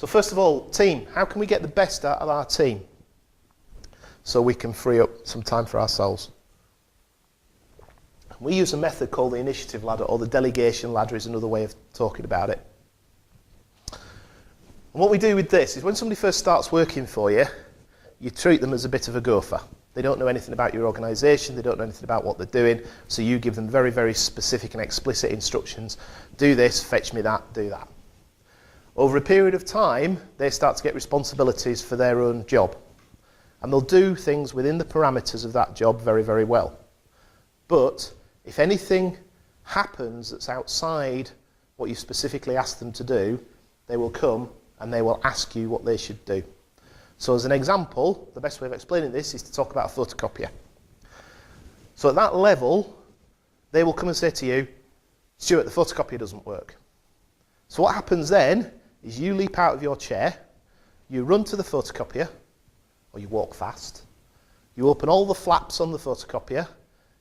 So first of all, team. How can we get the best out of our team so we can free up some time for ourselves? We use a method called the initiative ladder, or the delegation ladder is another way of talking about it. And what we do with this is when somebody first starts working for you, you treat them as a bit of a gopher. They don't know anything about your organisation, they don't know anything about what they're doing, so you give them very, very specific and explicit instructions. Do this, fetch me that, do that. Over a period of time, they start to get responsibilities for their own job. And they'll do things within the parameters of that job very, very well. But if anything happens that's outside what you specifically asked them to do, they will come and they will ask you what they should do. So as an example, the best way of explaining this is to talk about a photocopier. So at that level, they will come and say to you, Stuart, the photocopier doesn't work. So what happens then is you leap out of your chair, you run to the photocopier, or you walk fast, you open all the flaps on the photocopier,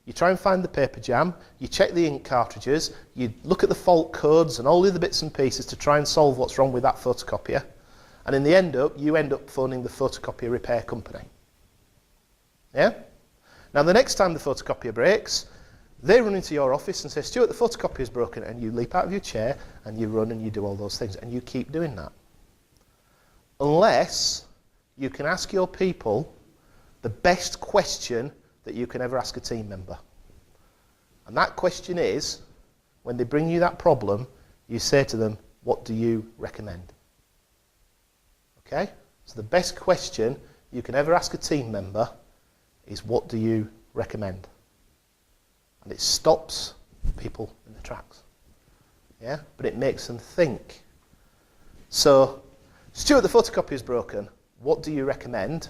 you try and find the paper jam, you check the ink cartridges, you look at the fault codes and all the other bits and pieces to try and solve what's wrong with that photocopier. And in the end you end up phoning the photocopier repair company. Yeah? Now the next time the photocopier breaks, they run into your office and say, Stuart, the photocopier's broken, and you leap out of your chair and you run and you do all those things, and you keep doing that. Unless you can ask your people the best question that you can ever ask a team member. And that question is, when they bring you that problem, you say to them, what do you recommend? Okay? So the best question you can ever ask a team member is, what do you recommend? And it stops people in their tracks. Yeah? But it makes them think. So, Stuart, the photocopier is broken. What do you recommend?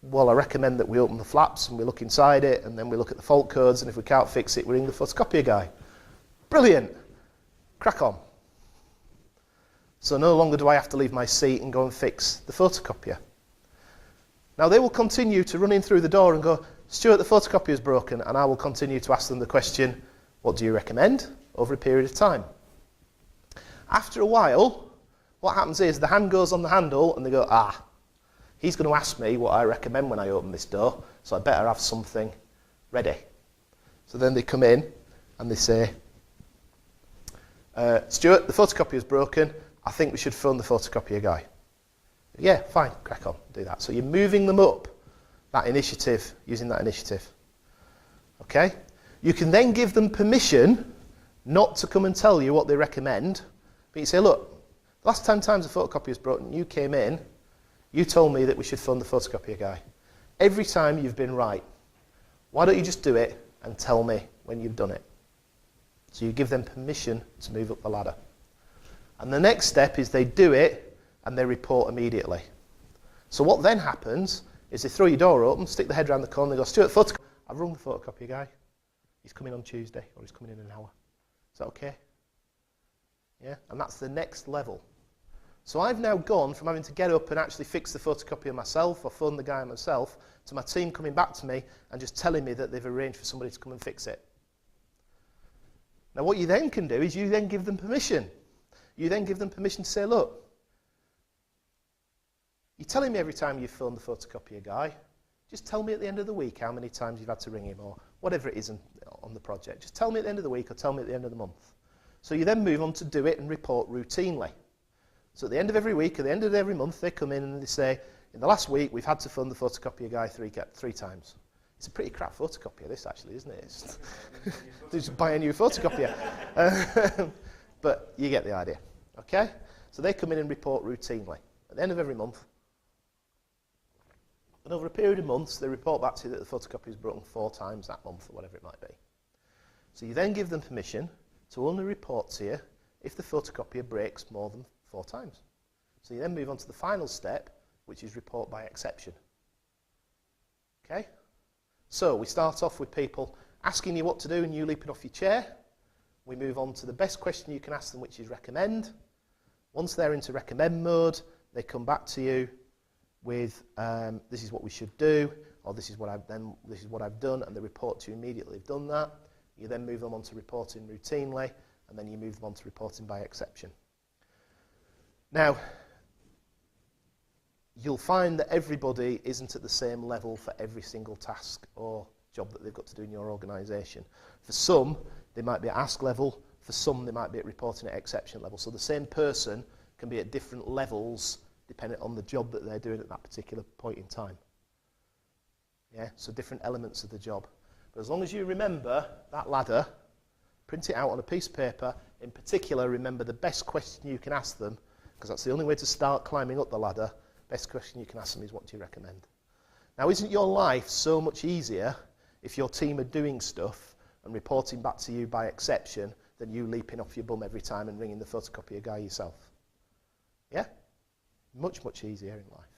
Well, I recommend that we open the flaps and we look inside it, and then we look at the fault codes, and if we can't fix it, we ring the photocopier guy. Brilliant. Crack on. So no longer do I have to leave my seat and go and fix the photocopier. Now they will continue to run in through the door and go, Stuart, the photocopier is broken, and I will continue to ask them the question, what do you recommend, over a period of time. After a while, what happens is the hand goes on the handle and they go, he's going to ask me what I recommend when I open this door, so I better have something ready. So then they come in and they say, Stuart, the photocopier is broken, I think we should phone the photocopier guy. Yeah, fine, crack on, do that. So you're moving them up that initiative, using that initiative. Okay? You can then give them permission not to come and tell you what they recommend, but you say, look, the last 10 times the photocopier is broken, you came in, you told me that we should phone the photocopier guy. Every time you've been right. Why don't you just do it and tell me when you've done it? So you give them permission to move up the ladder. And the next step is they do it and they report immediately. So what then happens is they throw your door open, stick the head around the corner, and they go, Stuart, I've rung the photocopier guy. He's coming on Tuesday, or he's coming in an hour. Is that okay? Yeah? And that's the next level. So I've now gone from having to get up and actually fix the photocopier myself or phone the guy myself to my team coming back to me and just telling me that they've arranged for somebody to come and fix it. Now what you then can do is you then give them permission. You then give them permission to say, look, you're telling me every time you've phoned the photocopier guy, just tell me at the end of the week how many times you've had to ring him or whatever it is on the project. Just tell me at the end of the week or tell me at the end of the month. So you then move on to do it and report routinely. So at the end of every week, at the end of every month, they come in and they say, in the last week, we've had to phone the photocopier guy three times. It's a pretty crap photocopier, this actually, isn't it? Just buy a new photocopier. But you get the idea, okay? So they come in and report routinely at the end of every month. And over a period of months, they report back to you that the photocopy is broken 4 times that month, or whatever it might be. So you then give them permission to only report to you if the photocopier breaks more than 4 times. So you then move on to the final step, which is report by exception. Okay? So we start off with people asking you what to do and you leaping off your chair. We move on to the best question you can ask them, which is recommend. Once they're into recommend mode, they come back to you with this is what we should do, or this is what I've done, and they report to you immediately they've done that. You then move them on to reporting routinely, and then you move them on to reporting by exception. Now, you'll find that everybody isn't at the same level for every single task or job that they've got to do in your organisation. For some, they might be at ask level. For some, they might be at reporting at exception level. So the same person can be at different levels depending on the job that they're doing at that particular point in time. Yeah, so different elements of the job. But as long as you remember that ladder, print it out on a piece of paper. In particular, remember the best question you can ask them, because that's the only way to start climbing up the ladder. Best question you can ask them is, what do you recommend? Now, isn't your life so much easier if your team are doing stuff and reporting back to you by exception than you leaping off your bum every time and ringing the photocopier guy yourself? Yeah? Much, much easier in life.